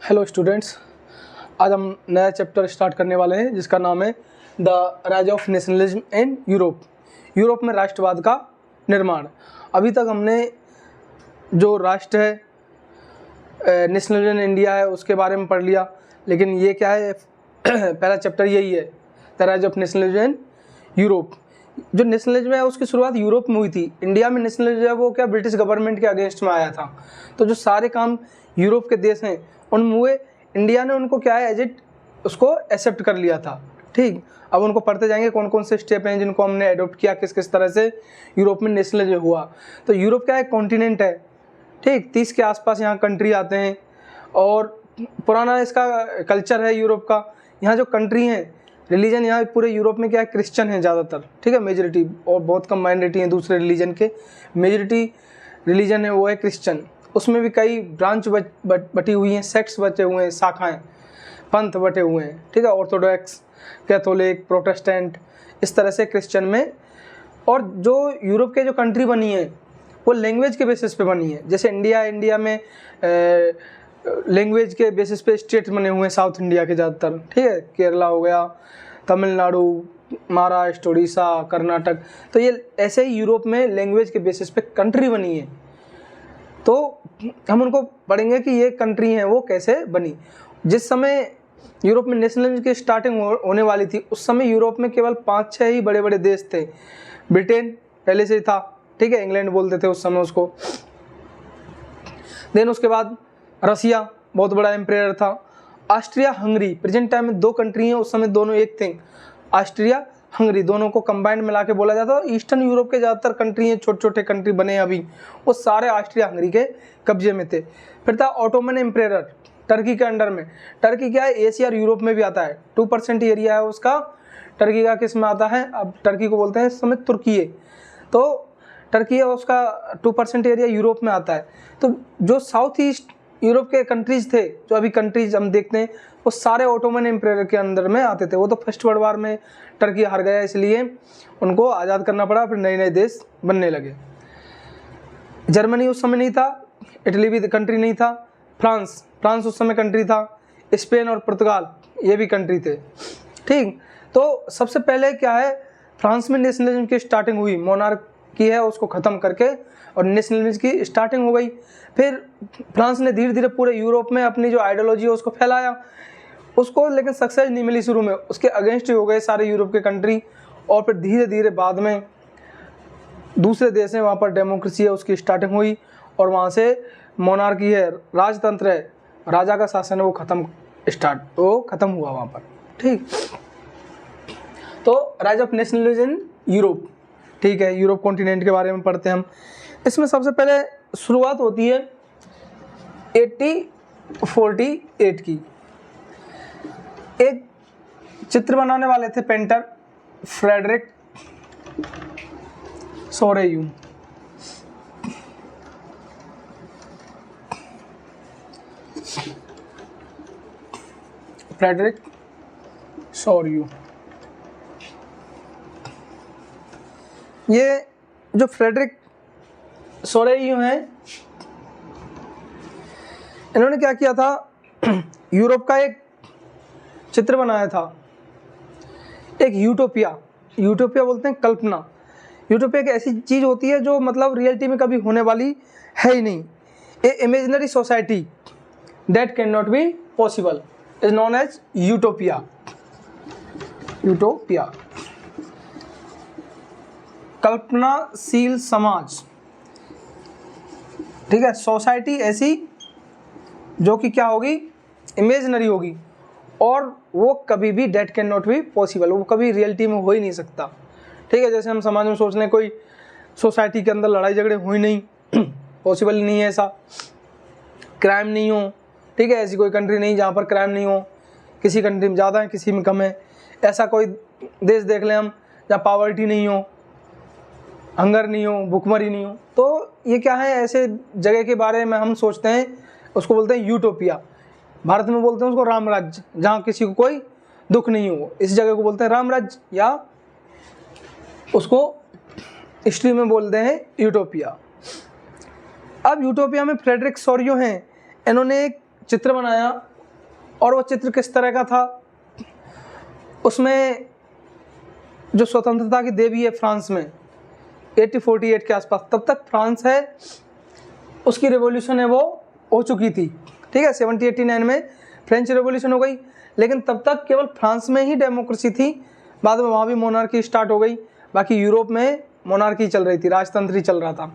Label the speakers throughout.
Speaker 1: Hello students, आज हम नया चैप्टर स्टार्ट करने वाले हैं जिसका नाम है the rise of nationalism in Europe. Europe में राष्ट्रवाद का निर्माण। अभी तक हमने जो राष्ट्र है नेशनलिज्म इन इंडिया है उसके बारे में पढ़ लिया, लेकिन ये क्या है पहला चैप्टर यही है the rise of nationalism in Europe. जो नेशनलिज्म है उसकी शुरुआत यूरोप में हुई थी। इंडिया में नेशनलिज्म है वो क्या ब्रिटिश गवर्नमेंट के अगेंस्ट में आया था। तो जो सारे काम यूरोप के देश हैं उनमें हुए, इंडिया ने उनको क्या है एज इट उसको एक्सेप्ट कर लिया था। ठीक, अब उनको पढ़ते जाएंगे कौन कौन से स्टेप हैं जिनको हमने एडोप्ट किया, किस किस तरह से यूरोप में नेशनलिज्म हुआ। तो यूरोप क्या है कॉन्टिनेंट है, ठीक, 30 के आसपास यहाँ कंट्री आते हैं और पुराना इसका कल्चर है यूरोप का। यहाँ जो कंट्री हैं रिलीजन यहाँ पूरे यूरोप में क्या है क्रिश्चियन है ज़्यादातर, ठीक है, मेजोरिटी, और बहुत कम माइनॉरिटी हैं दूसरे रिलीजन के। मेजोरिटी रिलीजन है वो है क्रिश्चियन। उसमें भी कई ब्रांच बटी हुई हैं, सेक्ट्स बचे हुए हैं, शाखाएं, पंथ बटे हुए हैं, ठीक है, ऑर्थोडॉक्स, कैथोलिक, प्रोटेस्टेंट, इस तरह से क्रिश्चियन में। और जो यूरोप के जो कंट्री बनी है वो लैंग्वेज के बेसिस पे बनी है। जैसे इंडिया में लैंग्वेज के बेसिस पे स्टेट बने हुए हैं साउथ इंडिया के ज़्यादातर, ठीक है, केरला हो गया, तमिलनाडु, महाराष्ट्र, उड़ीसा, कर्नाटक। तो ये ऐसे ही यूरोप में लैंग्वेज के बेसिस पे कंट्री बनी है। तो हम उनको पढ़ेंगे कि ये कंट्री हैं वो कैसे बनी। जिस समय यूरोप में नेशनलिज्म की स्टार्टिंग होने वाली थी उस समय यूरोप में केवल 5-6 ही बड़े बड़े देश थे। ब्रिटेन पहले से ही था, ठीक है, इंग्लैंड बोलते थे उस समय उसको। देन उसके बाद रसिया बहुत बड़ा एम्पायर था। ऑस्ट्रिया हंगरी, प्रेजेंट टाइम में 2 कंट्री हैं, उस समय दोनों एक थे। ऑस्ट्रिया हंगरी दोनों को कंबाइंड मिला के बोला जाता है। ईस्टर्न यूरोप के ज़्यादातर कंट्री हैं, छोटे छोटे कंट्री बने हैं अभी, वो सारे ऑस्ट्रिया हंगरी के कब्जे में थे। फिर था ऑटोमन एम्पायर टर्की के अंडर में। टर्की क्या है एशिया और यूरोप में भी आता है, 2% एरिया है उसका। टर्की का किस में आता है, अब टर्की को बोलते हैं इस समय तुर्की। तो टर्की है उसका 2% एरिया यूरोप में आता है। तो जो साउथ ईस्ट यूरोप के कंट्रीज थे, जो अभी कंट्रीज हम देखते हैं, वो सारे ऑटोमन एम्पायर के अंदर में आते थे। वो तो फर्स्ट वर्ल्ड वार में टर्की हार गया इसलिए उनको आज़ाद करना पड़ा, फिर नए नए देश बनने लगे। जर्मनी उस समय नहीं था, इटली भी कंट्री नहीं था, फ्रांस उस समय कंट्री था, स्पेन और पुर्तगाल ये भी कंट्री थे। ठीक, तो सबसे पहले क्या है फ्रांस में नेशनलिज्म की स्टार्टिंग हुई, मोनार्की है उसको ख़त्म करके और नेशनलिज्म की स्टार्टिंग हो गई। फिर फ्रांस ने धीरे धीरे पूरे यूरोप में अपनी जो आइडियोलॉजी है उसको फैलाया, उसको लेकिन सक्सेस नहीं मिली शुरू में, उसके अगेंस्ट ही हो गए सारे यूरोप के कंट्री। और फिर धीरे धीरे बाद में दूसरे देश हैं वहाँ पर डेमोक्रेसी है उसकी स्टार्टिंग हुई और वहाँ से मोनार्की है, राजतंत्र है, राजा का शासन है वो ख़त्म हुआ वहाँ पर। ठीक, तो rise of nationalism in Europe, ठीक है, यूरोप कॉन्टिनेंट के बारे में पढ़ते हैं हम। इसमें सबसे पहले शुरुआत होती है 1848 की। एक चित्र बनाने वाले थे पेंटर फ्रेडरिक सोरेयू। फ्रेडरिक सोरेयू, ये जो फ्रेडरिक सोरेयू हैं इन्होंने क्या किया था यूरोप का एक चित्र बनाया था, एक यूटोपिया बोलते हैं कल्पना। यूटोपिया एक ऐसी चीज़ होती है जो मतलब रियलिटी में कभी होने वाली है ही नहीं। A imaginary society that can not be possible is known as utopia. कल्पनाशील समाज, ठीक है, सोसाइटी ऐसी जो कि क्या होगी इमेजिनरी होगी और वो कभी भी date can not be possible, वो कभी रियलिटी में हो ही नहीं सकता। ठीक है, जैसे हम समाज में सोच लें कोई सोसाइटी के अंदर लड़ाई झगड़े हुई नहीं पॉसिबल ही नहीं है, ऐसा क्राइम नहीं हो, ठीक है, ऐसी कोई कंट्री नहीं जहाँ पर क्राइम नहीं हो, किसी कंट्री में ज़्यादा है किसी में कम है। ऐसा कोई देश देख लें हम जहाँ पावर्टी नहीं हो, हंगर नहीं हो, भुखमरी नहीं हो। तो ये क्या है ऐसे जगह के बारे में हम सोचते हैं, उसको बोलते हैं यूटोपिया। भारत में बोलते हैं उसको राम राज्य, जहाँ किसी को कोई दुख नहीं हो, इस जगह को बोलते हैं राम राज्य, या उसको हिस्ट्री में बोलते हैं यूटोपिया। अब यूटोपिया में फ्रेडरिक सोरेयू हैं, इन्होंने एक चित्र बनाया, और वो चित्र किस तरह का था, उसमें जो स्वतंत्रता की देवी है फ्रांस में 1848 के आसपास, तब तक फ्रांस है उसकी रिवॉल्यूशन है वो हो चुकी थी, ठीक है। 1789 में फ्रेंच रिवॉल्यूशन हो गई, लेकिन तब तक केवल फ्रांस में ही डेमोक्रेसी थी, बाद में वहाँ भी मोनार्की स्टार्ट हो गई, बाकी यूरोप में मोनार्की चल रही थी, राजतंत्र ही चल रहा था।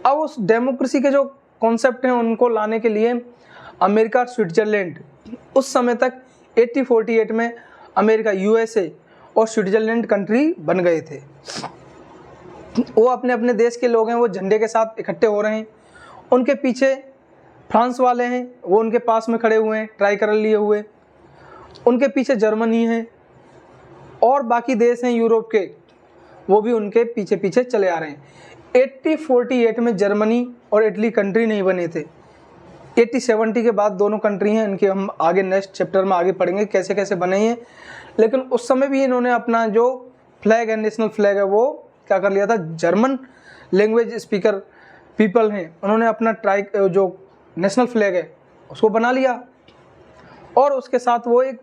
Speaker 1: अब उस डेमोक्रेसी के जो कॉन्सेप्ट हैं उनको लाने के लिए अमेरिका और स्विट्ज़रलैंड, उस समय तक 1848 में अमेरिका, यूएसए और स्विट्ज़रलैंड कंट्री बन गए थे। वो अपने अपने देश के लोग हैं, वो झंडे के साथ इकट्ठे हो रहे हैं, उनके पीछे फ्रांस वाले हैं, वो उनके पास में खड़े हुए हैं ट्राई कर लिए हुए, उनके पीछे जर्मनी है और बाकी देश हैं यूरोप के, वो भी उनके पीछे पीछे चले आ रहे हैं। 1848 में जर्मनी और इटली कंट्री नहीं बने थे। 1870 के बाद दोनों कंट्री हैं, इनके हम आगे नेक्स्ट चैप्टर में आगे पढ़ेंगे कैसे कैसे बने हैं। लेकिन उस समय भी इन्होंने अपना जो फ्लैग है, नेशनल फ्लैग है, वो क्या कर लिया था, जर्मन लैंग्वेज स्पीकर पीपल हैं, उन्होंने अपना जो नेशनल फ्लैग है उसको बना लिया, और उसके साथ वो एक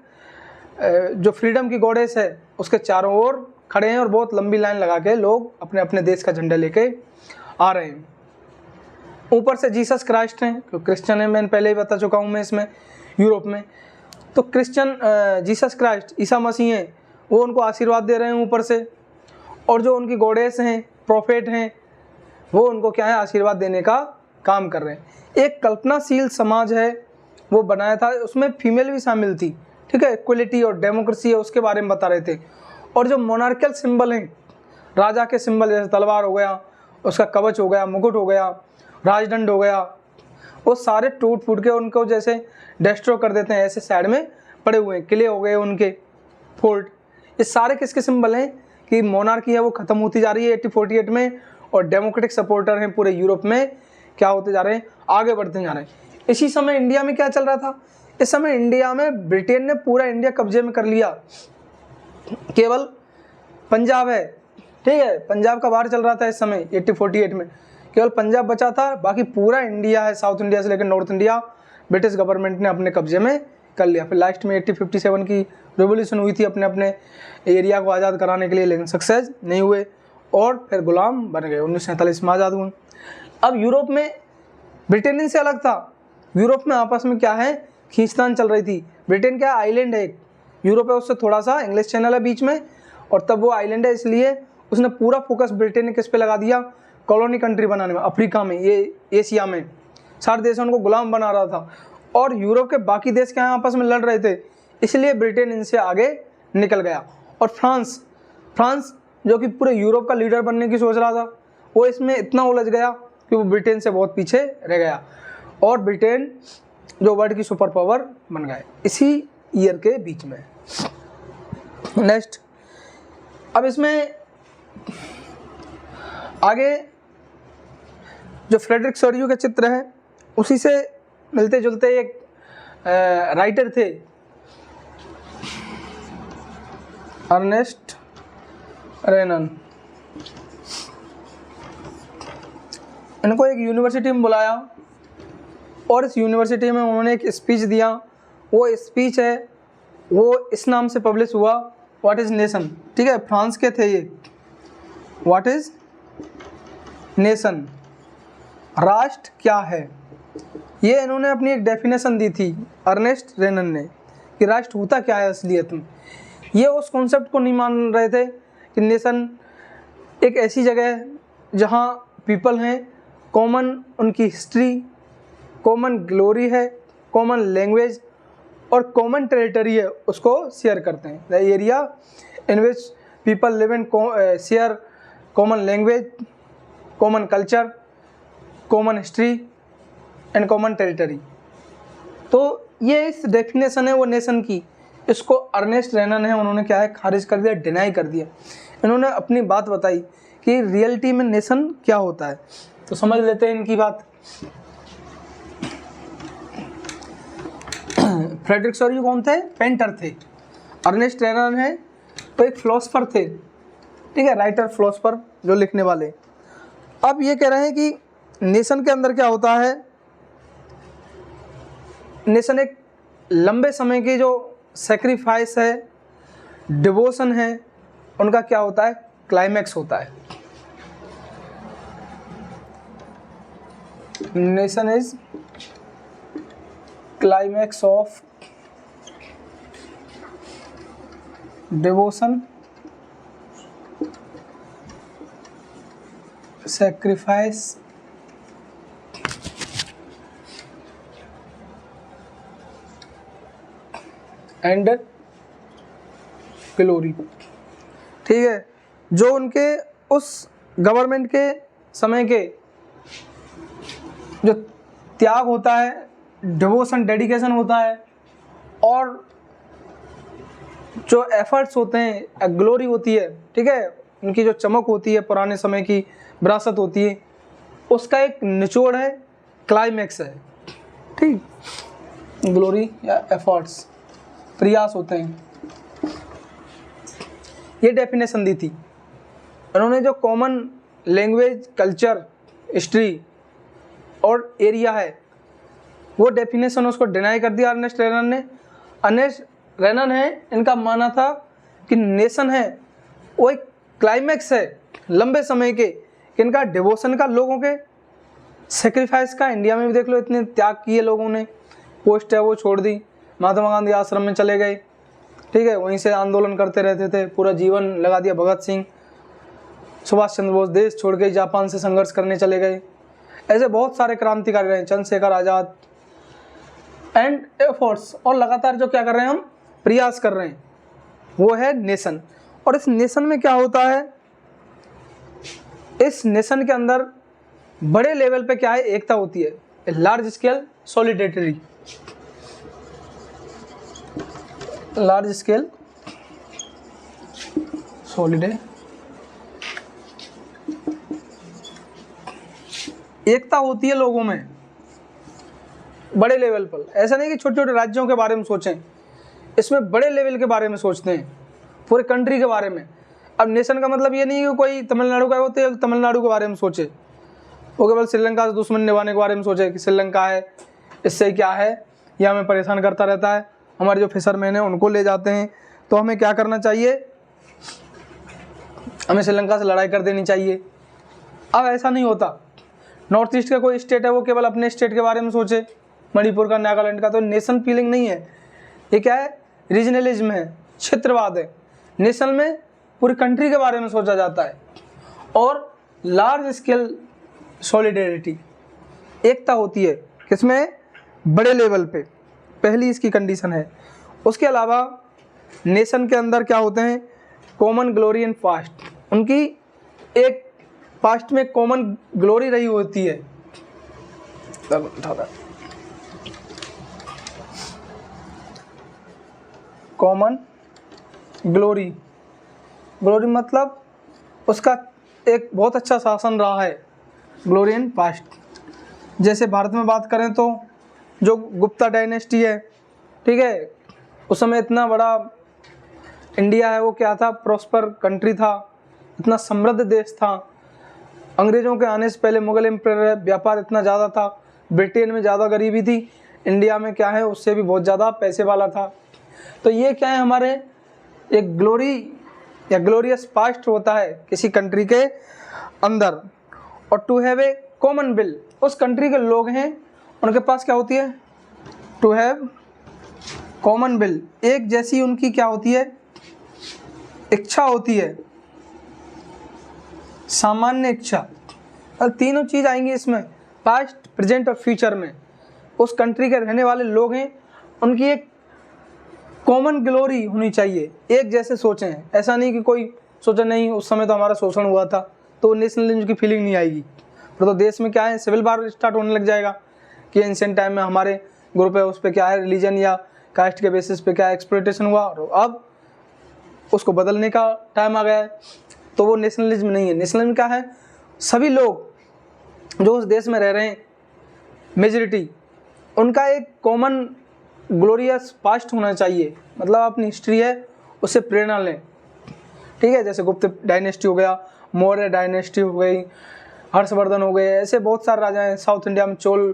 Speaker 1: जो फ्रीडम की गॉडेस है उसके चारों ओर खड़े हैं, और बहुत लंबी लाइन लगा के लोग अपने अपने देश का झंडा लेके आ रहे हैं। ऊपर से जीसस क्राइस्ट हैं, क्योंकि क्रिश्चियन है, मैंने पहले ही बता चुका हूँ मैं इसमें यूरोप में। तो Christian Jesus Christ Isa Masih हैं, वो उनको आशीर्वाद दे रहे हैं ऊपर से, और जो उनकी गॉडेस हैं, प्रोफेट हैं, वो उनको क्या है, आशीर्वाद देने का काम कर रहे हैं। एक कल्पनाशील समाज है वो बनाया था, उसमें फीमेल भी शामिल थी, ठीक है, इक्वलिटी और डेमोक्रेसी है उसके बारे में बता रहे थे। और जो मोनार्कियल सिंबल हैं, राजा के सिंबल जैसे तलवार हो गया, उसका कवच हो गया, मुकुट हो गया, राजदंड हो गया, वो सारे टूट फूट के उनको जैसे डिस्ट्रॉय कर देते हैं, ऐसे साइड में पड़े हुए हैं। किले हो गए उनके, फोर्ट, ये सारे किसके सिंबल हैं कि मोनार्की है वो ख़त्म होती जा रही है 1848 में, और डेमोक्रेटिक सपोर्टर हैं पूरे यूरोप में क्या होते जा रहे हैं, आगे बढ़ते जा रहे हैं। इसी समय इंडिया में क्या चल रहा था, इस समय इंडिया में ब्रिटेन ने पूरा इंडिया कब्जे में कर लिया, केवल पंजाब है, ठीक है, पंजाब का बाहर चल रहा था इस समय 1848 में, केवल पंजाब बचा था, बाकी पूरा इंडिया है, साउथ इंडिया से लेकर नॉर्थ इंडिया ब्रिटिश गवर्नमेंट ने अपने कब्जे में कर लिया। फिर लास्ट में 1857 की रिवोल्यूशन हुई थी अपने अपने एरिया को आज़ाद कराने के लिए, लेकिन सक्सेस नहीं हुए और फिर गुलाम बन गए। 1947 में आज़ाद हुए। अब यूरोप में ब्रिटेन से अलग था, यूरोप में आपस में क्या है, खींचतान चल रही थी। ब्रिटेन क्या आइलैंड है, यूरोप है उससे थोड़ा सा इंग्लिश चैनल है बीच में, और तब वो आइलैंड है, इसलिए उसने पूरा फोकस ब्रिटेन ने किस पे लगा दिया, कॉलोनी कंट्री बनाने में, अफ्रीका में, ये एशिया में सारे देशों को गुलाम बना रहा था, और यूरोप के बाकी देश क्या है आपस में लड़ रहे थे, इसलिए ब्रिटेन इनसे आगे निकल गया। और फ्रांस जो कि पूरे यूरोप का लीडर बनने की सोच रहा था, वो इसमें इतना उलझ गया कि वो ब्रिटेन से बहुत पीछे रह गया, और ब्रिटेन जो वर्ल्ड की सुपर पावर बन गए इसी ईयर के बीच में। नेक्स्ट, अब इसमें आगे जो फ्रेडरिक सोरियो के चित्र हैं उसी से मिलते जुलते एक राइटर थे, अर्नेस्ट रेनन। इनको एक यूनिवर्सिटी में बुलाया और इस यूनिवर्सिटी में उन्होंने एक स्पीच दिया। वो स्पीच है वो इस नाम से पब्लिश हुआ, व्हाट इज़ नेशन, ठीक है, फ्रांस के थे ये। व्हाट इज़ नेशन, राष्ट्र क्या है, ये इन्होंने अपनी एक डेफिनेशन दी थी अर्नेस्ट रेनन ने कि राष्ट्र होता क्या है असलियत में। ये उस कॉन्सेप्ट को नहीं मान रहे थे कि नेशन एक ऐसी जगह है जहाँ पीपल हैं, कॉमन उनकी हिस्ट्री, कॉमन ग्लोरी है, कॉमन लैंग्वेज और कॉमन टेरिटरी है, उसको शेयर करते हैं। The area in which people live in share common language, common culture, common history and common territory. तो ये इस डेफिनेशन है वो नेशन की, इसको अर्नेस्ट रेनन है उन्होंने क्या है खारिज कर दिया, डिनाई कर दिया। इन्होंने अपनी बात बताई कि रियलिटी में नेशन क्या होता है। तो समझ लेते हैं इनकी बात। फ्रेडरिक सोरियो कौन थे, पेंटर थे। अर्नेस्ट रेनन है तो एक फिलोसफर थे, ठीक है, राइटर फिलोसफर जो लिखने वाले। अब ये कह रहे हैं कि नेशन के अंदर क्या होता है, नेशन एक लंबे समय की जो सेक्रीफाइस है, डिवोशन है, उनका क्या होता है, क्लाइमैक्स होता है। Nation is climax of devotion, sacrifice and glory. ठीक है, जो उनके उस गवर्नमेंट के समय के जो त्याग होता है, डिवोशन, डेडिकेशन होता है, और जो एफर्ट्स होते हैं, ग्लोरी होती है, ठीक है, उनकी जो चमक होती है, पुराने समय की विरासत होती है, उसका एक निचोड़ है, क्लाइमैक्स है। ठीक, ग्लोरी या एफर्ट्स, प्रयास होते हैं। ये डेफिनेशन दी थी उन्होंने। जो कॉमन लैंग्वेज, कल्चर, हिस्ट्री और एरिया है, वो डेफिनेशन उसको डिनाई कर दिया अर्नेस्ट रेनन ने। अर्नेस्ट रेनन है, इनका मानना था कि नेशन है वो एक क्लाइमैक्स है लंबे समय के, इनका डिवोशन का, लोगों के सेक्रीफाइस का। इंडिया में भी देख लो, इतने त्याग किए लोगों ने, पोस्ट है वो छोड़ दी, महात्मा गांधी आश्रम में चले गए, ठीक है, वहीं से आंदोलन करते रहते थे, पूरा जीवन लगा दिया। भगत सिंह, सुभाष चंद्र बोस देश छोड़ के जापान से संघर्ष करने चले गए। ऐसे बहुत सारे क्रांतिकारी रहे, चंद्रशेखर आज़ाद एंड एफर्ट्स, और लगातार जो क्या कर रहे हैं, हम प्रयास कर रहे हैं, वो है नेशन। और इस नेशन में क्या होता है, इस नेशन के अंदर बड़े लेवल पे क्या है, एकता होती है, large scale solidarity, large scale solidarity, एकता होती है लोगों में बड़े लेवल पर। ऐसा नहीं कि छोटे छोटे राज्यों के बारे में सोचें, इसमें बड़े लेवल के बारे में सोचते हैं, पूरे कंट्री के बारे में। अब नेशन का मतलब ये नहीं है कि कोई तमिलनाडु का होते है तमिलनाडु के बारे में सोचे, वो केवल श्रीलंका से दुश्मन निभाने के बारे में सोचे कि श्रीलंका है, इससे क्या है, यह हमें परेशान करता रहता है, हमारे जो फिशरमैन हैं उनको ले जाते हैं, तो हमें क्या करना चाहिए, हमें श्रीलंका से लड़ाई कर देनी चाहिए। अब ऐसा नहीं होता। नॉर्थ ईस्ट का कोई स्टेट है, वो केवल अपने स्टेट के बारे में सोचे, मणिपुर का, नागालैंड का, तो नेशन फीलिंग नहीं है, ये क्या है, रीजनलिज्म है, क्षेत्रवाद है। नेशन में पूरी कंट्री के बारे में सोचा जाता है। और लार्ज स्केल सॉलिडेरिटी, एकता होती है, किसमें, बड़े लेवल पे, पहली इसकी कंडीशन है। उसके अलावा नेशन के अंदर क्या होते हैं, कॉमन ग्लोरी एंड पास्ट, उनकी एक पास्ट में कॉमन ग्लोरी रही होती है। कॉमन ग्लोरी, ग्लोरी मतलब उसका एक बहुत अच्छा शासन रहा है, ग्लोरी इन पास्ट। जैसे भारत में बात करें तो जो गुप्ता डायनेस्टी है, ठीक है, उस समय इतना बड़ा इंडिया है वो क्या था, प्रॉस्पर कंट्री था, इतना समृद्ध देश था। अंग्रेज़ों के आने से पहले मुगल एम्पायर, व्यापार इतना ज़्यादा था, ब्रिटेन में ज़्यादा गरीबी थी, इंडिया में क्या है उससे भी बहुत ज़्यादा पैसे वाला था। तो ये क्या है, हमारे एक ग्लोरी या ग्लोरियस पास्ट होता है किसी कंट्री के अंदर। और to have a common will, उस कंट्री के लोग हैं उनके पास क्या होती है, टू हैव कॉमन विल, एक जैसी उनकी क्या होती है, इच्छा होती है, सामान्य इच्छा। और तीनों चीज़ आएंगी इसमें, पास्ट, प्रेजेंट और फ्यूचर में। उस कंट्री के रहने वाले लोग हैं, उनकी एक कॉमन ग्लोरी होनी चाहिए, एक जैसे सोचें। ऐसा नहीं कि कोई सोचे नहीं उस समय तो हमारा शोषण हुआ था, तो नेशनलिज्म की फीलिंग नहीं आएगी। फिर तो देश में क्या है, सिविल वार स्टार्ट होने लग जाएगा कि एंशिएंट टाइम में हमारे ग्रुप है, उस पर क्या है, रिलीजन या कास्ट के बेसिस पे क्या एक्सप्लॉयटेशन हुआ, और अब उसको बदलने का टाइम आ गया है। तो वो नेशनलिज्म नहीं है। नेशनलिज्म क्या है, सभी लोग जो उस देश में रह रहे हैं, मेजॉरिटी, उनका एक कॉमन ग्लोरियस पास्ट होना चाहिए, मतलब अपनी हिस्ट्री है उससे प्रेरणा लें, ठीक है। जैसे गुप्त डायनेस्टी हो गया, मौर्य डायनेस्टी हो गई, हर्षवर्धन हो गए, ऐसे बहुत सारे राजा हैं। साउथ इंडिया में चोल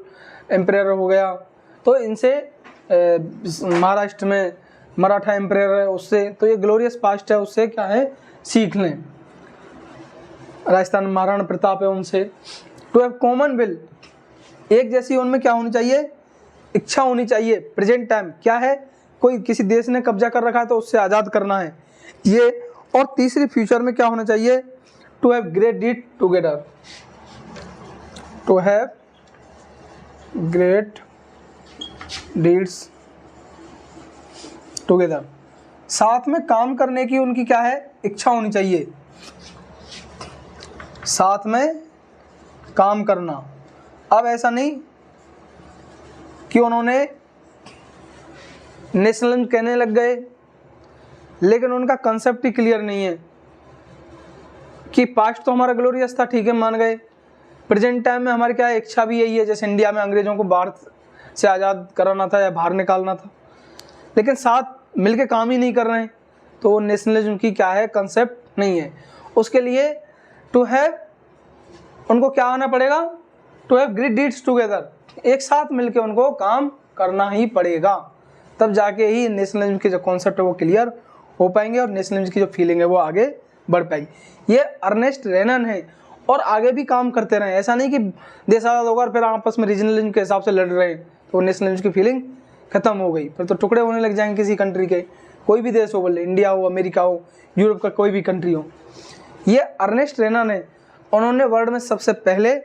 Speaker 1: एम्पायर हो गया, तो इनसे महाराष्ट्र में मराठा एम्पायर है उससे, तो ये ग्लोरियस पास्ट है, उससे क्या है सीख लें। राजस्थान में महाराणा प्रताप है उनसे। टू हैव कॉमन विल, एक जैसी उनमें क्या होनी चाहिए, इच्छा होनी चाहिए। प्रेजेंट टाइम क्या है, कोई किसी देश ने कब्जा कर रखा है तो उससे आज़ाद करना है ये। और तीसरी फ्यूचर में क्या होना चाहिए, to have great deed together, to have great deeds together, साथ में काम करने की उनकी क्या है, इच्छा होनी चाहिए, साथ में काम करना। अब ऐसा नहीं कि उन्होंने नेशनलिज्म कहने लग गए लेकिन उनका कंसेप्ट ही क्लियर नहीं है कि पास्ट तो हमारा ग्लोरियस था, ठीक है मान गए, प्रेजेंट टाइम में हमारी क्या इच्छा भी यही है, जैसे इंडिया में अंग्रेजों को बाहर से आज़ाद कराना था या बाहर निकालना था, लेकिन साथ मिलके काम ही नहीं कर रहे हैं, तो नेशनलिज्म की क्या है, कंसेप्ट नहीं है। उसके लिए टू हैव, उनको क्या आना पड़ेगा, to have great deeds together, एक साथ मिलके उनको काम करना ही पड़ेगा, तब जाके ही नेशनलिज्म के जो कॉन्सेप्ट है वो क्लियर हो पाएंगे और नेशनलिज्म की जो फीलिंग है वो आगे बढ़ पाएगी। ये अर्नेस्ट रेनन है और आगे भी काम करते रहे, ऐसा नहीं कि देश आज़ाद होगा और फिर आपस में रीजनलिज्म के हिसाब से लड़ रहे हैं तो नेशनलिज्म की फीलिंग खत्म हो गई, फिर तो टुकड़े होने लग जाएंगे किसी कंट्री के, कोई भी देश हो, बोले इंडिया हो, अमेरिका हो, यूरोप का कोई भी कंट्री हो। ये अर्नेस्ट रेनन है, उन्होंने वर्ल्ड में सबसे पहले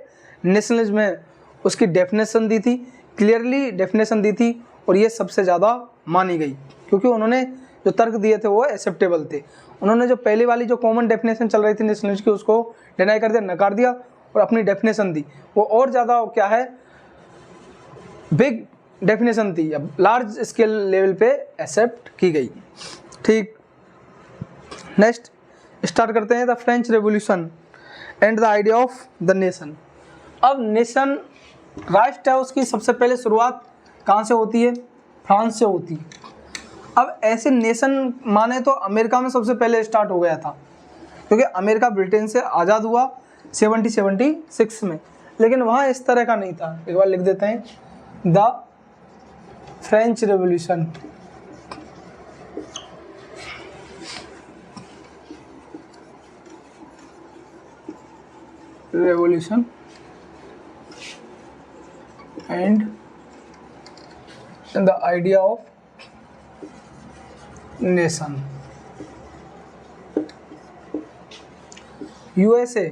Speaker 1: नेशनलिज्म में उसकी डेफिनेशन दी थी, क्लियरली डेफिनेशन दी थी, और ये सबसे ज़्यादा मानी गई क्योंकि उन्होंने जो तर्क दिए थे वो एक्सेप्टेबल थे। उन्होंने जो पहली वाली जो कॉमन डेफिनेशन चल रही थी नेशनलिज्म की उसको डिनाई कर दिया, नकार दिया और अपनी डेफिनेशन दी, वो और ज़्यादा क्या है, बिग डेफिनेशन थी, अब लार्ज स्केल लेवल पे एक्सेप्ट की गई। ठीक, नेक्स्ट स्टार्ट करते हैं the French revolution and the idea of the nation. अब नेशन, राष्ट्र है, उसकी सबसे पहले शुरुआत कहाँ से होती है, फ्रांस से होती है। अब ऐसे नेशन माने तो अमेरिका में सबसे पहले स्टार्ट हो गया था क्योंकि अमेरिका ब्रिटेन से आज़ाद हुआ 1776 में, लेकिन वहाँ इस तरह का नहीं था। एक बार लिख देते हैं, the French revolution, revolution and the idea of nation. USA,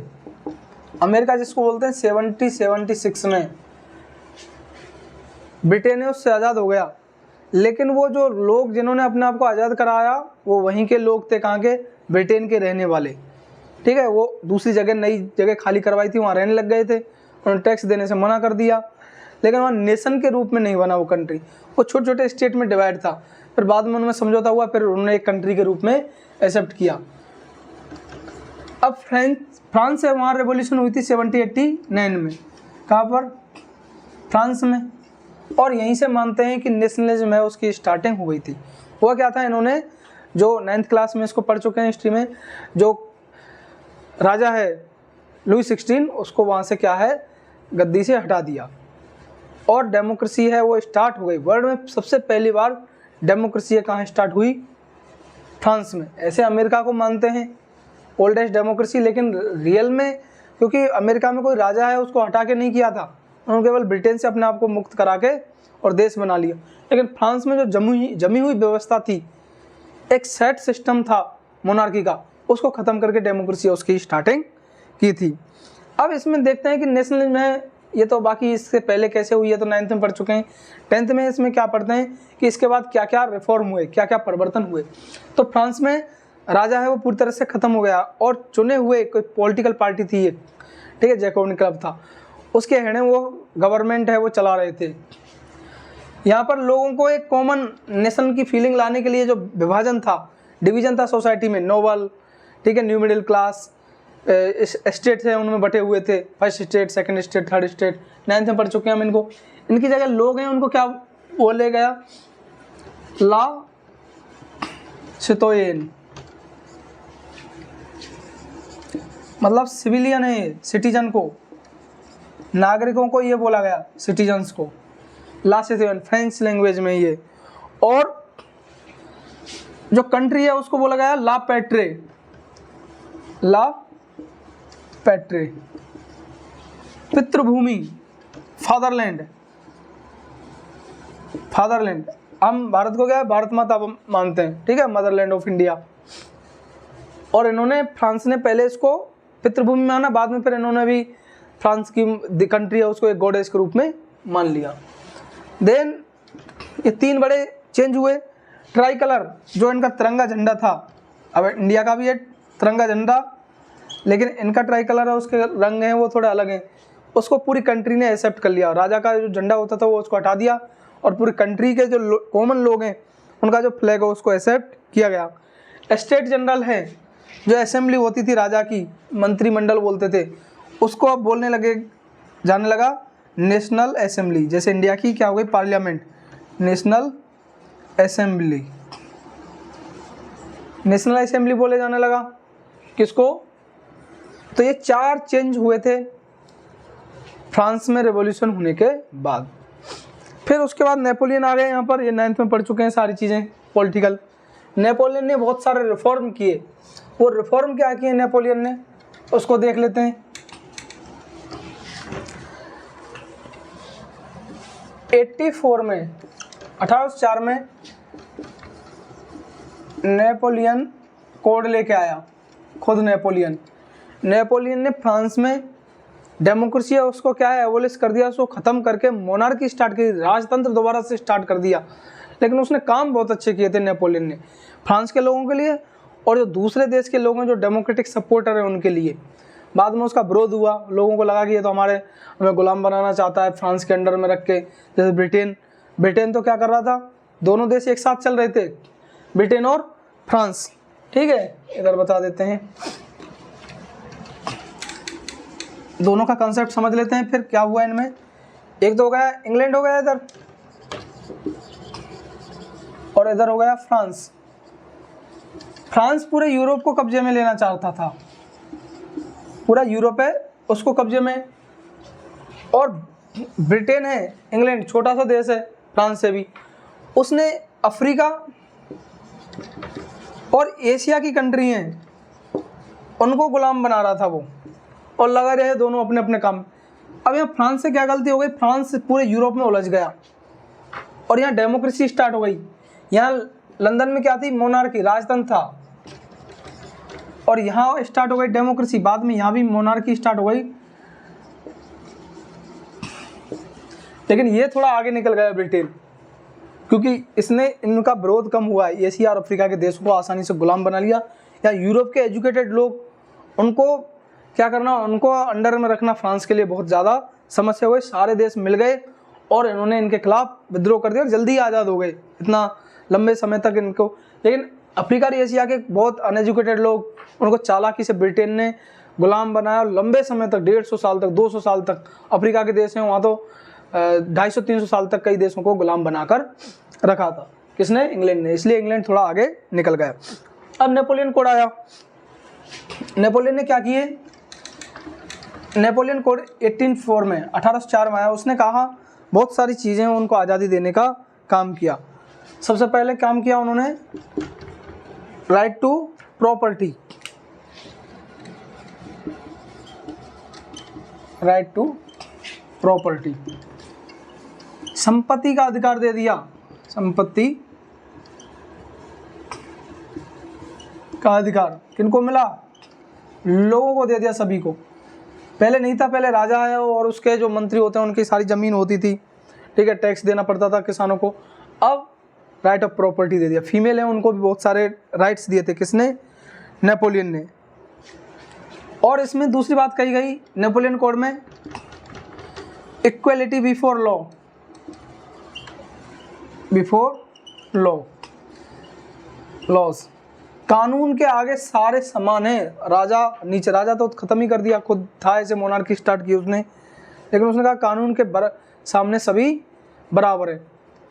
Speaker 1: America जिसको बोलते हैं, 1776 में ब्रिटेन उससे आज़ाद हो गया, लेकिन वो जो लोग जिन्होंने अपने आप को आज़ाद कराया वो वहीं के लोग थे, कहाँ के, ब्रिटेन के रहने वाले। ठीक है, वो दूसरी जगह नई जगह खाली करवाई थी, वहाँ रहने लग गए थे, उन्होंने टैक्स देने से मना कर दिया, लेकिन वहाँ नेशन के रूप में नहीं बना वो कंट्री, वो छोटे छोटे स्टेट में डिवाइड था। फिर बाद में उनमें समझौता हुआ, फिर उन्होंने एक कंट्री के रूप में एक्सेप्ट किया। अब फ्रांस से वहाँ रेवोल्यूशन हुई थी 1789 में, कहाँ पर, फ्रांस में, और यहीं से मानते हैं कि नेशनलिज्म है उसकी स्टार्टिंग हो गई थी। हुआ क्या था, इन्होंने जो 9th क्लास में इसको पढ़ चुके हैं हिस्ट्री में, जो राजा है लुई 16 उसको वहाँ से क्या है, गद्दी से हटा दिया और डेमोक्रेसी है वो स्टार्ट हो गई। वर्ल्ड में सबसे पहली बार डेमोक्रेसी कहाँ स्टार्ट हुई, फ्रांस में। ऐसे अमेरिका को मानते हैं ओल्डेस्ट डेमोक्रेसी, लेकिन रियल में क्योंकि अमेरिका में कोई राजा है उसको हटा के नहीं किया था, उन्होंने केवल ब्रिटेन से अपने आप को मुक्त करा के और देश बना लिया। लेकिन फ्रांस में जो जमी हुई व्यवस्था थी, एक सेट सिस्टम था मोनार्की का, उसको ख़त्म करके डेमोक्रेसी उसकी स्टार्टिंग की थी। अब इसमें देखते हैं कि नेशनलिज्म है ये तो बाकी इससे पहले कैसे हुई है तो 9th में पढ़ चुके हैं। 10th में इसमें क्या पढ़ते हैं कि इसके बाद क्या क्या रिफॉर्म हुए, क्या क्या परिवर्तन हुए। तो फ्रांस में राजा है वो पूरी तरह से ख़त्म हो गया और चुने हुए कोई पॉलिटिकल पार्टी थी एक, ठीक है, जैकोबिन क्लब था, उसके हेड वो गवर्नमेंट है वो चला रहे थे। यहाँ पर लोगों को एक कॉमन नेशन की फीलिंग लाने के लिए जो विभाजन था, डिवीजन था सोसाइटी में, नोबल, ठीक है, न्यू मिडिल क्लास, स्टेट्स हैं उनमें बटे हुए थे, first state, second state, third state. 9th में पढ़ चुके हैं हम इनको। इनकी जगह लोग हैं उनको क्या बोले गया, ला सितोयन, मतलब सिविलियन है, सिटीजन को, नागरिकों को ये बोला गया, सिटीजन्स को। ला फ्रेंच लैंग्वेज में ये। और जो कंट्री है उसको बोला गया ला पैट्रे, ला पैट्रे, पितृभूमि, फादरलैंड। फादरलैंड, हम भारत को क्या है, भारत माता मानते हैं, ठीक है, मदरलैंड ऑफ इंडिया। और इन्होंने, फ्रांस ने पहले इसको पितृभूमि माना, बाद में फिर इन्होंने भी फ्रांस की कंट्री है उसको एक गॉडेस के रूप में मान लिया। देन ये तीन बड़े चेंज हुए। ट्राई कलर, जो इनका तिरंगा झंडा था, अब इंडिया का भी है तिरंगा झंडा, लेकिन इनका ट्राई कलर है, उसके रंग हैं वो थोड़े अलग हैं, उसको पूरी कंट्री ने एक्सेप्ट कर लिया। राजा का जो झंडा होता था वो उसको हटा दिया और पूरी कंट्री के जो कॉमन लोग हैं उनका जो फ्लैग है उसको एक्सेप्ट किया गया। स्टेट जनरल है, जो असेंबली होती थी राजा की, मंत्रिमंडल बोलते थे, उसको अब बोलने लगे, जाने लगा नेशनल असेंबली। जैसे इंडिया की क्या हो गई parliament, national assembly, national assembly बोले जाने लगा। किसको? तो ये चार चेंज हुए थे फ्रांस में रेवोल्यूशन होने के बाद। फिर उसके बाद नेपोलियन आ गए यहाँ पर, ये 9th में पढ़ चुके हैं सारी चीज़ें पॉलिटिकल। नेपोलियन ने बहुत सारे रिफॉर्म किए। वो रिफॉर्म क्या किए नेपोलियन ने, उसको देख लेते हैं। 1804 में 1804 में नेपोलियन कोड लेके आया, खुद नेपोलियन ने फ्रांस में डेमोक्रेसी है उसको क्या है एबोलिश कर दिया, उसको ख़त्म करके मोनार्की स्टार्ट की, राजतंत्र दोबारा से स्टार्ट कर दिया। लेकिन उसने काम बहुत अच्छे किए थे नेपोलियन ने, फ्रांस के लोगों के लिए और जो दूसरे देश के लोग हैं जो डेमोक्रेटिक सपोर्टर हैं उनके लिए। बाद में उसका विरोध हुआ, लोगों को लगा कि ये तो हमें गुलाम बनाना चाहता है फ्रांस के अंडर में रख के। जैसे ब्रिटेन तो क्या कर रहा था, दोनों देश एक साथ चल रहे थे, ब्रिटेन और फ्रांस, ठीक है, इधर बता देते हैं, दोनों का कंसेप्ट समझ लेते हैं। फिर क्या हुआ इनमें, एक तो हो गया इंग्लैंड, हो गया इधर, और इधर हो गया फ्रांस। फ्रांस पूरे यूरोप को कब्जे में लेना चाहता था, पूरा यूरोप है उसको कब्जे में। और ब्रिटेन है, इंग्लैंड छोटा सा देश है फ्रांस से भी, उसने अफ्रीका और एशिया की कंट्री हैं उनको गुलाम बना रहा था वो, और लगा रहे दोनों अपने अपने काम। अब यहाँ फ्रांस से क्या गलती हो गई, फ्रांस पूरे यूरोप में उलझ गया और यहाँ डेमोक्रेसी स्टार्ट हो गई। यहाँ लंदन में क्या थी, मोनार्की, राजतंत्र था, और यहाँ स्टार्ट हो गई डेमोक्रेसी। बाद में यहाँ भी मोनार्की स्टार्ट हो गई, लेकिन ये थोड़ा आगे निकल गया ब्रिटेन, क्योंकि इसने इनका विरोध कम हुआ है। एशिया और अफ्रीका के देशों को आसानी से गुलाम बना लिया। या यूरोप के एजुकेटेड लोग, उनको क्या करना, उनको अंडर में रखना फ्रांस के लिए बहुत ज़्यादा समस्या हुई। सारे देश मिल गए और इन्होंने इनके खिलाफ विद्रोह कर दिया और जल्दी आज़ाद हो गए, इतना लंबे समय तक इनको। लेकिन अफ्रीका और एशिया के बहुत अनएजुकेटेड लोग, उनको चालाकी से ब्रिटेन ने गुलाम बनाया। लंबे समय तक, 150 साल तक, 200 साल तक अफ्रीका के देश हैं वहाँ तो 250-300 साल तक कई देशों को गुलाम बनाकर रखा था। किसने? इंग्लैंड ने। इसलिए इंग्लैंड थोड़ा आगे निकल गया। अब नेपोलियन कोड आया। नेपोलियन ने क्या किए, नेपोलियन कोड 1804 में 1804 में आया। उसने कहा बहुत सारी चीज़ें उनको आज़ादी देने का काम किया। सबसे पहले काम किया उन्होंने right to property, right to property, संपत्ति का अधिकार दे दिया। संपत्ति का अधिकार किनको मिला? लोगों को दे दिया, सभी को। पहले नहीं था, पहले राजा है और उसके जो मंत्री होते हैं उनकी सारी ज़मीन होती थी, ठीक है, टैक्स देना पड़ता था किसानों को। अब राइट ऑफ प्रॉपर्टी दे दिया। फीमेल है उनको भी बहुत सारे राइट्स दिए थे। किसने? नेपोलियन ने। और इसमें दूसरी बात कही गई नेपोलियन कोड में, equality before law, before law, laws, कानून के आगे सारे समान हैं। राजा नीचे, राजा तो ख़त्म ही कर दिया, खुद था ऐसे मोनार्की स्टार्ट की उसने, लेकिन उसने कहा कानून के सामने सभी बराबर है,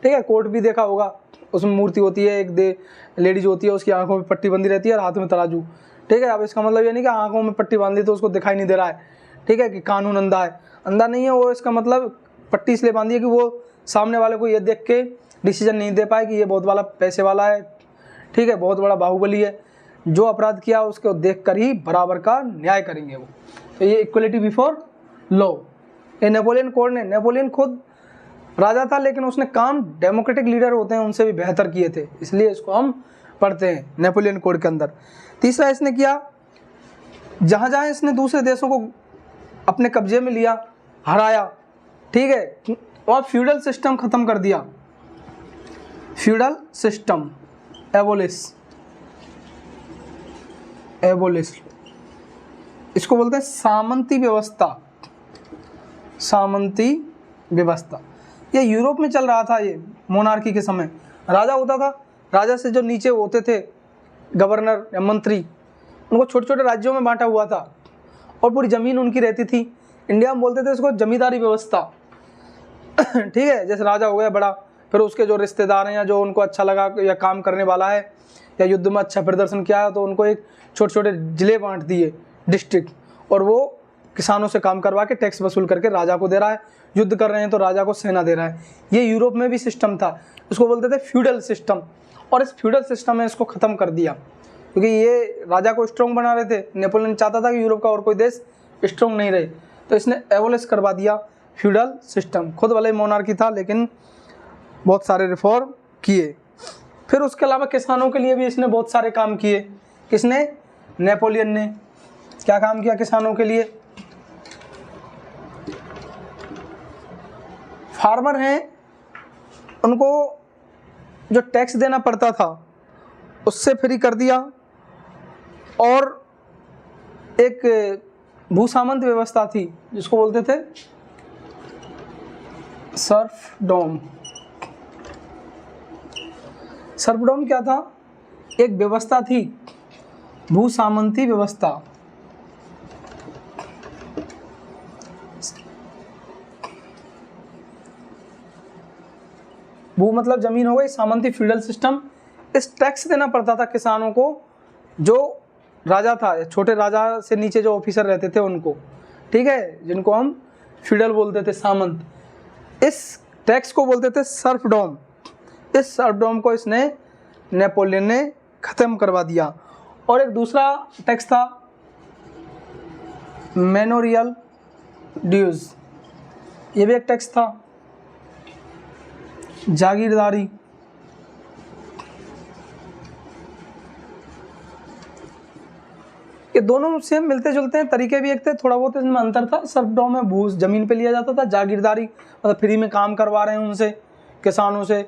Speaker 1: ठीक है। कोर्ट भी देखा होगा, उसमें मूर्ति होती है, एक लेडीज होती है, उसकी आंखों में पट्टी बंधी रहती है और हाथ में तराजू, ठीक है। अब इसका मतलब ये नहीं कि आंखों में पट्टी बांधी तो उसको दिखाई नहीं दे रहा है, ठीक है, कि कानून अंधा है। अंधा नहीं है वो, इसका मतलब पट्टी इसलिए बांधी है कि वो सामने वाले को ये देख के डिसीजन नहीं दे पाए कि ये बहुत वाला पैसे वाला है, ठीक है, बहुत बड़ा बाहुबली है, जो अपराध किया उसको देख कर ही बराबर का न्याय करेंगे वो। तो ये इक्वलिटी बिफोर लॉ, ये नेपोलियन कोड ने, नेपोलियन खुद राजा था लेकिन उसने काम डेमोक्रेटिक लीडर होते हैं उनसे भी बेहतर किए थे, इसलिए इसको हम पढ़ते हैं नेपोलियन कोड के अंदर। तीसरा इसने किया, जहाँ जहाँ इसने दूसरे देशों को अपने कब्जे में लिया, हराया, ठीक है, और फ्यूडल सिस्टम खत्म कर दिया, फ्यूडल सिस्टम एबोलिश, इसको बोलते हैं सामंती व्यवस्था, सामंती व्यवस्था। ये यूरोप में चल रहा था, ये मोनार्की के समय राजा होता था, राजा से जो नीचे होते थे गवर्नर या मंत्री, उनको छोटे छोटे राज्यों में बांटा हुआ था और पूरी ज़मीन उनकी रहती थी। इंडिया में बोलते थे इसको जमींदारी व्यवस्था, ठीक है, जैसे राजा हो गया बड़ा, फिर उसके जो रिश्तेदार हैं या जो उनको अच्छा लगा या काम करने वाला है या युद्ध में अच्छा प्रदर्शन किया है तो उनको एक छोटे छोटे जिले बांट दिए, डिस्ट्रिक्ट, और वो किसानों से काम करवा के टैक्स वसूल करके राजा को दे रहा है, युद्ध कर रहे हैं तो राजा को सेना दे रहा है। ये यूरोप में भी सिस्टम था, इसको बोलते थे फ्यूडल सिस्टम, और इस फ्यूडल सिस्टम में इसको ख़त्म कर दिया क्योंकि ये राजा को स्ट्रॉन्ग बना रहे थे। नेपोलियन चाहता था कि यूरोप का और कोई देश स्ट्रॉन्ग नहीं रहे, तो इसने एबोलिश करवा दिया फ्यूडल सिस्टम। खुद भले मोनार्की था लेकिन बहुत सारे रिफॉर्म किए। फिर उसके अलावा किसानों के लिए भी इसने बहुत सारे काम किए। किसने? नेपोलियन ने। क्या काम किया किसानों के लिए? फार्मर हैं, उनको जो टैक्स देना पड़ता था उससे फ्री कर दिया, और एक भूसामंत व्यवस्था थी जिसको बोलते थे सर्फडॉम। सर्फडॉम क्या था? एक व्यवस्था थी, भूसामंती व्यवस्था। भू मतलब जमीन हो गई, सामंती फ्यूडल सिस्टम। इस टैक्स देना पड़ता था किसानों को, जो राजा था, छोटे राजा से नीचे जो ऑफिसर रहते थे उनको, ठीक है, जिनको हम फ्यूडल बोलते थे, सामंत। इस टैक्स को बोलते थे सर्फडॉम। इस सर्फडॉम को इसने, नेपोलियन ने ख़त्म करवा दिया। और एक दूसरा टैक्स था मैनोरियल ड्यूज, ये भी एक टैक्स था, जागीरदारी। ये दोनों से मिलते जुलते हैं, तरीके भी एक थे, थोड़ा बहुत इसमें अंतर था। सर्फडॉम में भूस जमीन पे लिया जाता था, जागीरदारी मतलब फ्री में काम करवा रहे हैं उनसे, किसानों से,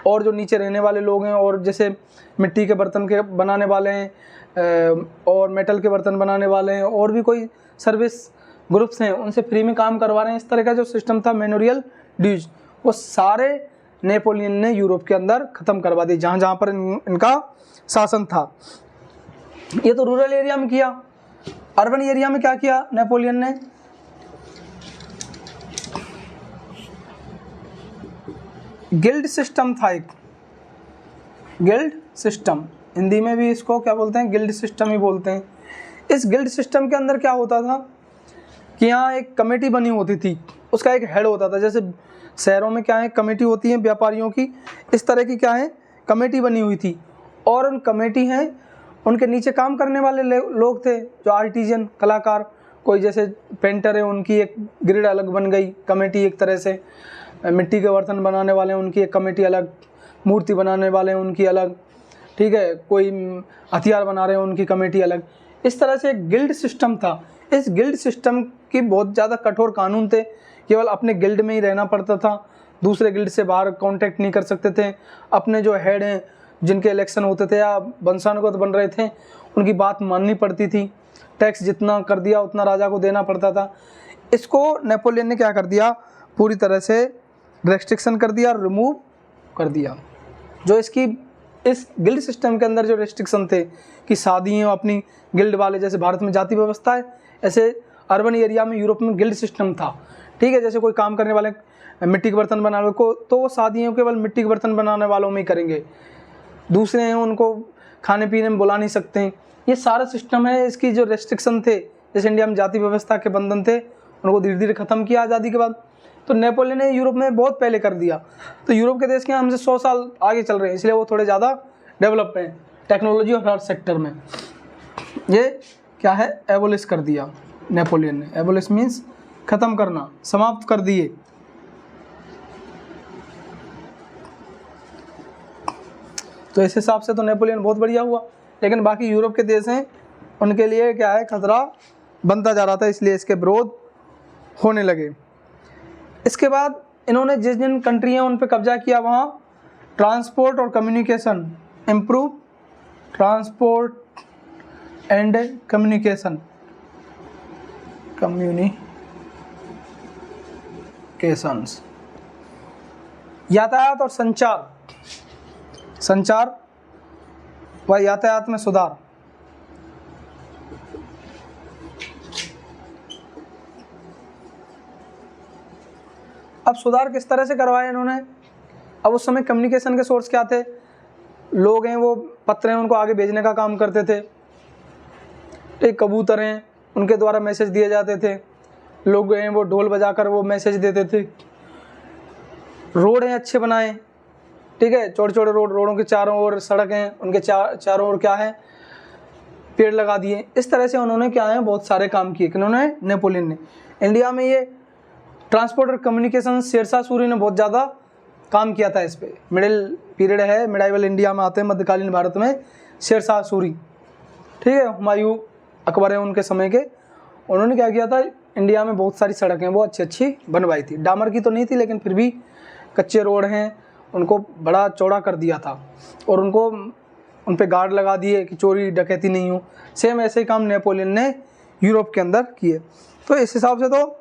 Speaker 1: और जो नीचे रहने वाले लोग हैं और जैसे मिट्टी के बर्तन के बनाने वाले हैं और मेटल के बर्तन बनाने वाले हैं और भी कोई सर्विस ग्रुप्स हैं, उनसे फ्री में काम करवा रहे हैं। इस तरह का जो सिस्टम था मैनोरियल ड्यूज, वो सारे नेपोलियन ने यूरोप के अंदर ख़त्म करवा दी जहाँ जहाँ पर इनका शासन था। ये तो रूरल एरिया में किया। अर्बन एरिया में क्या किया नेपोलियन ने? गिल्ड सिस्टम था एक, गिल्ड सिस्टम, हिंदी में भी इसको क्या बोलते हैं? गिल्ड सिस्टम ही बोलते हैं। इस गिल्ड सिस्टम के अंदर क्या होता था कि यहाँ एक कमेटी बनी होती थी, उसका एक हेड होता था। जैसे शहरों में क्या है, कमेटी होती है व्यापारियों की, इस तरह की क्या है, कमेटी बनी हुई थी। और उन कमेटी हैं, उनके नीचे काम करने वाले लोग थे जो आर्टिजन, कलाकार, कोई जैसे पेंटर है, उनकी एक ग्रिड अलग बन गई कमेटी एक तरह से। मिट्टी के बर्तन बनाने वाले हैं उनकी एक कमेटी अलग, मूर्ति बनाने वाले हैं उनकी अलग, ठीक है, कोई हथियार बना रहे हैं उनकी कमेटी अलग। इस तरह से एक गिल्ड सिस्टम था। इस गिल्ड सिस्टम की बहुत ज़्यादा कठोर कानून थे, केवल अपने गिल्ड में ही रहना पड़ता था, दूसरे गिल्ड से बाहर कांटेक्ट नहीं कर सकते थे। अपने जो हेड हैं, जिनके इलेक्शन होते थे या वंशानुगत बन रहे थे, उनकी बात माननी पड़ती थी। टैक्स जितना कर दिया उतना राजा को देना पड़ता था। इसको नेपोलियन ने क्या कर दिया, पूरी तरह से रेस्ट्रिक्शन कर दिया, रिमूव कर दिया। जो इसकी इस गिल्ड सिस्टम के अंदर जो रेस्ट्रिक्शन थे कि शादी है अपनी गिल्ड वाले, जैसे भारत में जाति व्यवस्था है, ऐसे अर्बन एरिया में यूरोप में गिल्ड सिस्टम था, ठीक है। जैसे कोई काम करने वाले मिट्टी के बर्तन बनाने को, तो वो शादियों केवल मिट्टी के बर्तन बनाने वालों में ही करेंगे, दूसरे हैं उनको खाने पीने में बुला नहीं सकते हैं। ये सारा सिस्टम है। इसकी जो रेस्ट्रिक्शन थे, जैसे इंडिया में जाति व्यवस्था के बंधन थे, उनको धीरे धीरे ख़त्म किया आज़ादी के बाद। तो नेपोलियन ने यूरोप में बहुत पहले कर दिया। तो यूरोप के देश के हमसे 100 साल आगे चल रहे हैं, इसलिए वो थोड़े ज़्यादा डेवलप हैं टेक्नोलॉजी और हर सेक्टर में। ये क्या है, एबोलिश कर दिया नेपोलियन ने। एबोलिश मीन्स ख़त्म करना, समाप्त कर दिए। तो इस हिसाब से तो नेपोलियन बहुत बढ़िया हुआ, लेकिन बाकी यूरोप के देश हैं उनके लिए क्या है, खतरा बनता जा रहा था, इसलिए इसके विरोध होने लगे। इसके बाद इन्होंने जिस जिन कंट्री हैं उन पे कब्जा किया, वहाँ ट्रांसपोर्ट और communication improve, transport and communications, यातायात और संचार व यातायात में सुधार। अब सुधार किस तरह से करवाए इन्होंने। अब उस समय कम्युनिकेशन के सोर्स क्या थे, लोग हैं वो पत्र हैं उनको आगे भेजने का काम करते थे, एक कबूतर हैं उनके द्वारा मैसेज दिए जाते थे, लोग हैं वो ढोल बजाकर वो मैसेज देते थे। रोड हैं अच्छे बनाए, ठीक है, छोटे छोटे रोडों के चारों ओर सड़क हैं, उनके चारों ओर क्या है, पेड़ लगा दिए। इस तरह से उन्होंने क्या है, बहुत सारे काम किए किन्होंने, नेपोलियन ने। इंडिया में ये ट्रांसपोर्ट और कम्युनिकेशन शेरशाह सूरी ने बहुत ज़्यादा काम किया था इस पर। मिडिल पीरियड है, मिडाइवल इंडिया में आते हैं, मध्यकालीन भारत में शेरशाह सूरी, ठीक है, हुमायूं अकबर हैं उनके समय के। उन्होंने क्या किया था, इंडिया में बहुत सारी सड़कें वो अच्छी अच्छी बनवाई थी, डामर की तो नहीं थी लेकिन फिर भी कच्चे रोड हैं उनको बड़ा चौड़ा कर दिया था, और उनको उन पे गार्ड लगा दिए कि चोरी डकैती नहीं हो। सेम ऐसे ही काम नेपोलियन ने यूरोप के अंदर किए। तो इस हिसाब से तो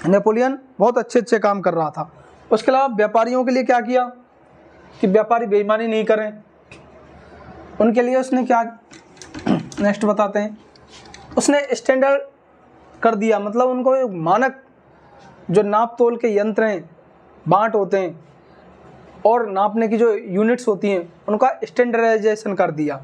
Speaker 1: नेपोलियन बहुत अच्छे अच्छे काम कर रहा था। उसके अलावा व्यापारियों के लिए क्या किया कि व्यापारी बेईमानी नहीं करें, उनके लिए उसने क्या, नेक्स्ट बताते हैं, उसने स्टैंडर्ड कर दिया, मतलब उनको एक मानक जो नाप तोल के यंत्र हैं, बांट होते हैं और नापने की जो यूनिट्स होती हैं उनका स्टैंडर्डाइजेशन कर दिया।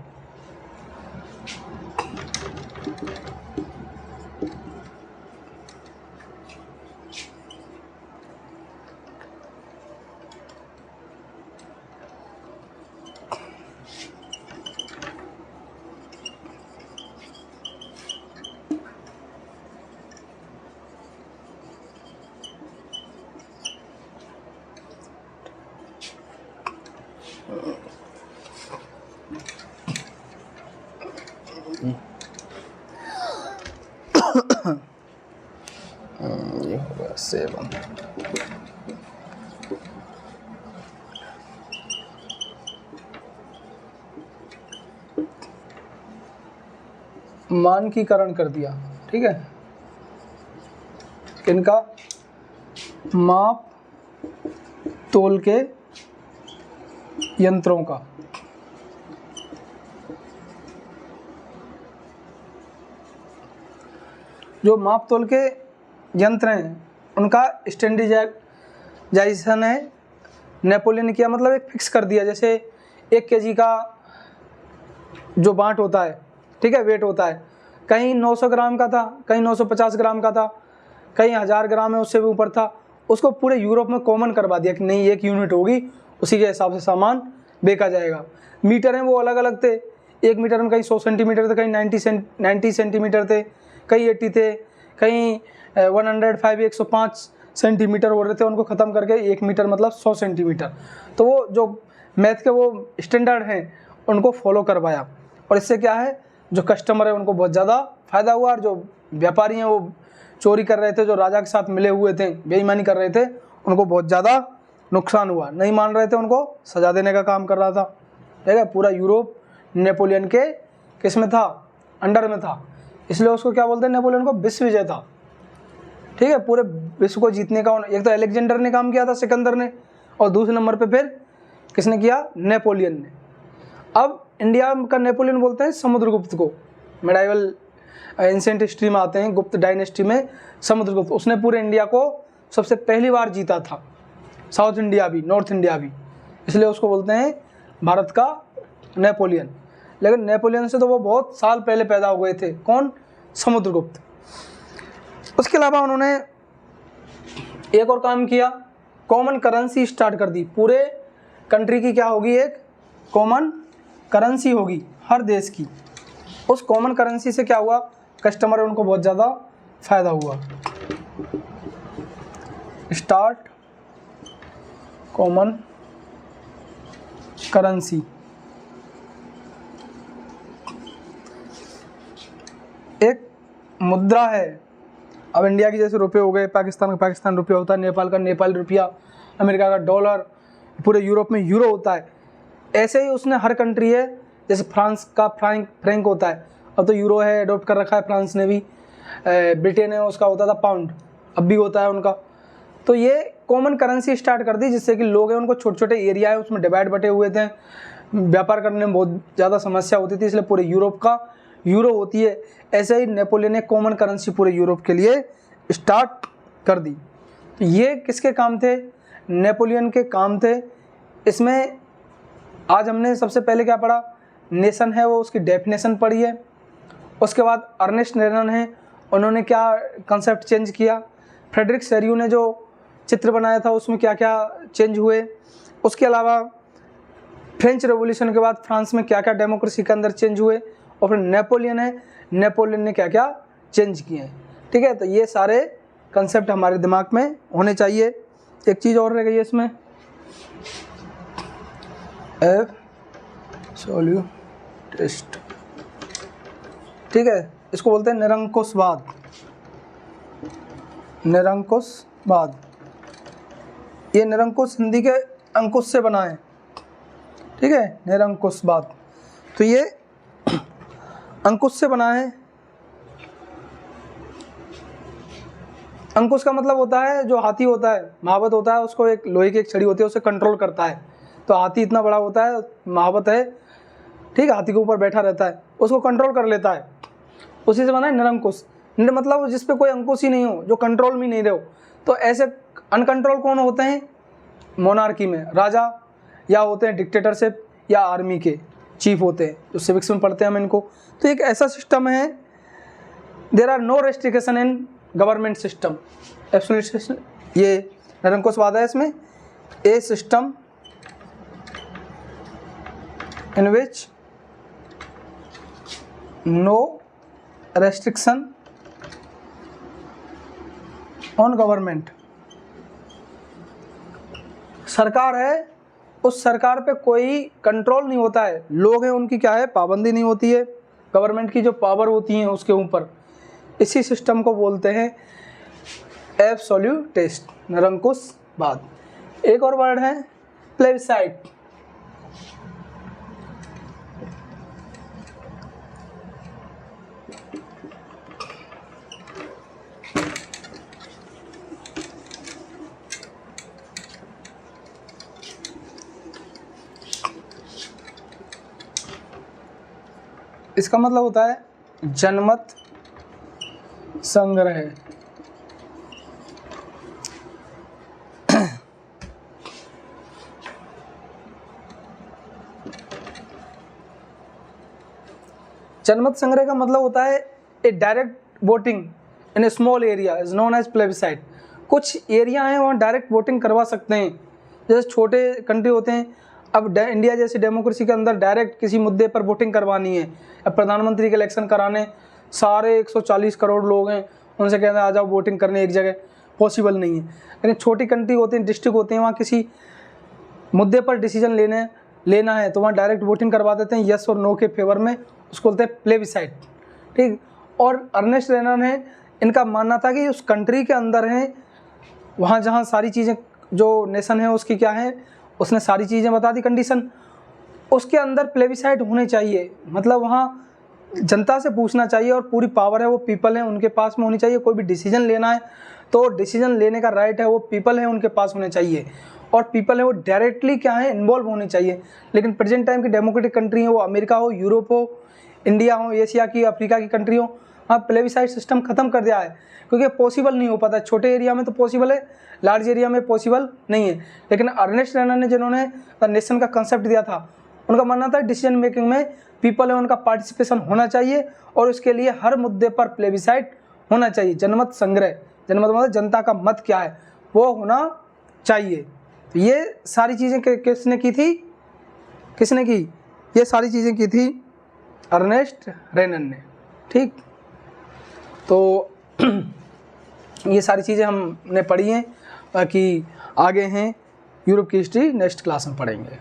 Speaker 1: ये हो गया 7। मानकीकरण कर दिया, ठीक है, किनका, माप तोल के यंत्रों का। जो माप तोल के यंत्र हैं उनका स्टैंडर्डाइजेशन है नेपोलियन ने किया, मतलब एक फिक्स कर दिया। जैसे 1 kg का जो बांट होता है, ठीक है, वेट होता है, कहीं 900 ग्राम का था, कहीं 950 ग्राम का था, कहीं 1000 ग्राम है उससे भी ऊपर था। उसको पूरे यूरोप में कॉमन करवा दिया कि नहीं 1 यूनिट होगी, उसी के हिसाब से सामान बेचा जाएगा। मीटर हैं वो अलग अलग थे, 1 मीटर में कहीं 100 सेंटीमीटर थे, कहीं 90 सेंटीमीटर थे, कहीं 80 थे, कहीं 105 105 सेंटीमीटर हो रहे थे। उनको ख़त्म करके 1 मीटर मतलब 100 सेंटीमीटर। तो वो जो मैथ के वो स्टैंडर्ड हैं उनको फॉलो करवाया, और इससे क्या है, जो कस्टमर है उनको बहुत ज़्यादा फ़ायदा हुआ, और जो व्यापारी हैं वो चोरी कर रहे थे, जो राजा के साथ मिले हुए थे, बेईमानी कर रहे थे, उनको बहुत ज़्यादा नुकसान हुआ। नहीं मान रहे थे उनको सजा देने का काम कर रहा था, ठीक है। पूरा यूरोप नेपोलियन के किस में था, अंडर में था, इसलिए उसको क्या बोलते हैं, नेपोलियन को विश्व विजेता, ठीक है। पूरे विश्व को जीतने का एक तो अलेक्जेंडर ने काम किया था, सिकंदर ने, और दूसरे नंबर पे फिर किसने किया, नेपोलियन ने। अब इंडिया का नेपोलियन बोलते हैं समुद्रगुप्त को, मिडाइवल एंशिएंट हिस्ट्री में आते हैं, गुप्त डायनेस्टी में समुद्रगुप्त, उसने पूरे इंडिया को सबसे पहली बार जीता था, साउथ इंडिया भी, नॉर्थ इंडिया भी, इसलिए उसको बोलते हैं भारत का नेपोलियन। लेकिन नेपोलियन से तो वो बहुत साल पहले पैदा हो गए थे, कौन, समुद्रगुप्त। उसके अलावा उन्होंने एक और काम किया, कॉमन करेंसी स्टार्ट कर दी। पूरे कंट्री की क्या होगी, एक कॉमन करेंसी होगी हर देश की। उस कॉमन करेंसी से क्या हुआ, कस्टमर है उनको बहुत ज़्यादा फायदा हुआ। Start common currency. एक मुद्रा है, अब इंडिया की जैसे रुपये हो गए, पाकिस्तान का पाकिस्तान रुपया होता है, नेपाल का नेपाल रुपया, अमेरिका का डॉलर, पूरे यूरोप में यूरो होता है। ऐसे ही उसने हर कंट्री है, जैसे फ्रांस का फ्रैंक होता है, अब तो यूरो है, अडोप्ट कर रखा है फ्रांस ने भी। ब्रिटेन है, उसका होता था पाउंड, अब भी होता है उनका। तो ये कॉमन करेंसी स्टार्ट कर दी, जिससे कि लोग हैं उनको छोटे छोटे एरिया है उसमें डिवाइड बटे हुए थे, व्यापार करने में बहुत ज़्यादा समस्या होती थी, इसलिए पूरे यूरोप का यूरो होती है। ऐसे ही नेपोलियन ने कॉमन करेंसी पूरे यूरोप के लिए स्टार्ट कर दी। तो ये किसके काम थे, नेपोलियन के काम थे। इसमें आज हमने सबसे पहले क्या पढ़ा, नेशन है वो उसकी डेफिनेशन पढ़ी है। उसके बाद अर्नेस्ट रेनन है, उन्होंने क्या कंसेप्ट चेंज किया। फ्रेडरिक सेरियू ने जो चित्र बनाया था उसमें क्या क्या चेंज हुए। उसके अलावा फ्रेंच रेवोल्यूशन के बाद फ्रांस में क्या क्या डेमोक्रेसी के अंदर चेंज हुए। और फिर नेपोलियन है, नेपोलियन ने क्या क्या चेंज किए हैं। ठीक है, तो ये सारे कंसेप्ट हमारे दिमाग में होने चाहिए। एक चीज़ और रह गई है इसमें, एब्सोल्यूट टेस्ट। ठीक है, इसको बोलते हैं निरंकुशवाद। निरंकुशवाद, ये निरंकुश हिंदी के अंकुश से बना है। ठीक है, निरंकुशवाद, तो ये अंकुश से बना है। अंकुश का मतलब होता है जो हाथी होता है, महावत होता है, उसको एक लोहे की एक छड़ी होती है, उसे कंट्रोल करता है। तो हाथी इतना बड़ा होता है, महावत है, ठीक है, हाथी के ऊपर बैठा रहता है, उसको कंट्रोल कर लेता है, उसी से बना है निरंकुश। मतलब जिस पे कोई अंकुश ही नहीं हो, जो कंट्रोल में नहीं रहो। तो ऐसे अनकंट्रोल कौन होते हैं, मोनार्की में राजा, या होते हैं डिक्टेटरशिप, या आर्मी के चीफ होते हैं, जो सिविक्स में पढ़ते हैं हम इनको। तो एक ऐसा सिस्टम है, there are no restriction in government system, absolute system, ये निरंकुशवाद है। इसमें a system in which no restriction on government. सरकार है, उस सरकार पे कोई कंट्रोल नहीं होता है, लोग हैं उनकी क्या है, पाबंदी नहीं होती है, गवर्नमेंट की जो पावर होती है उसके ऊपर। इसी सिस्टम को बोलते हैं एब्सोल्यूट टेस्ट, निरंकुशवाद। एक और वर्ड है प्लेबिसाइट। इसका मतलब होता है जनमत संग्रह। जनमत संग्रह का मतलब होता है a direct voting in a small area is known as plebiscite. कुछ एरिया हैं वहाँ डायरेक्ट वोटिंग करवा सकते हैं, जैसे छोटे कंट्री होते हैं। अब इंडिया जैसी डेमोक्रेसी के अंदर डायरेक्ट किसी मुद्दे पर वोटिंग करवानी है, अब प्रधानमंत्री के इलेक्शन कराने, सारे 140 करोड़ लोग हैं, उनसे कहते हैं आ जाओ वोटिंग करने एक जगह, पॉसिबल नहीं है। लेकिन छोटी कंट्री होती हैं, डिस्ट्रिक्ट होते हैं, वहाँ किसी मुद्दे पर डिसीजन लेना है तो वहाँ डायरेक्ट वोटिंग करवा देते हैं यस और नो के फेवर में, उसको बोलते हैं प्लेबिसाइट। ठीक, और अर्नेस्ट रेनन है, इनका मानना था कि उस कंट्री के अंदर हैं, वहाँ जहाँ सारी चीज़ें, जो नेशन है उसकी क्या है, उसने सारी चीज़ें बता दी कंडीशन, उसके अंदर प्लेबिसाइट होने चाहिए। मतलब वहाँ जनता से पूछना चाहिए और पूरी पावर है वो पीपल है उनके पास में होनी चाहिए। कोई भी डिसीजन लेना है तो डिसीजन लेने का राइट है वो पीपल है उनके पास होने चाहिए, और पीपल है वो डायरेक्टली क्या है, इन्वॉल्व होने चाहिए। लेकिन प्रेजेंट टाइम की डेमोक्रेटिक कंट्री है, वो अमेरिका हो, यूरोप हो, इंडिया हो, एशिया की, अफ्रीका की कंट्री हो, हाँ प्लेबिसाइट सिस्टम खत्म कर दिया है, क्योंकि पॉसिबल नहीं हो पाता। छोटे एरिया में तो पॉसिबल है, लार्ज एरिया में पॉसिबल नहीं है। लेकिन अर्नेस्ट रेनन ने जिन्होंने नेशन का कंसेप्ट दिया था, उनका मानना था डिसीजन मेकिंग में पीपल है उनका पार्टिसिपेशन होना चाहिए, और उसके लिए हर मुद्दे पर प्लेबिसाइट होना चाहिए। जनमत संग्रह, जनमत मतलब जनता का मत क्या है, वो होना चाहिए। ये सारी चीज़ें किसने की थी, किसने की, ये सारी चीज़ें की थी अर्नेस्ट रेनन ने। ठीक, तो ये सारी चीज़ें हमने पढ़ी हैं, बाकी आगे हैं यूरोप की हिस्ट्री नेक्स्ट क्लास में पढ़ेंगे।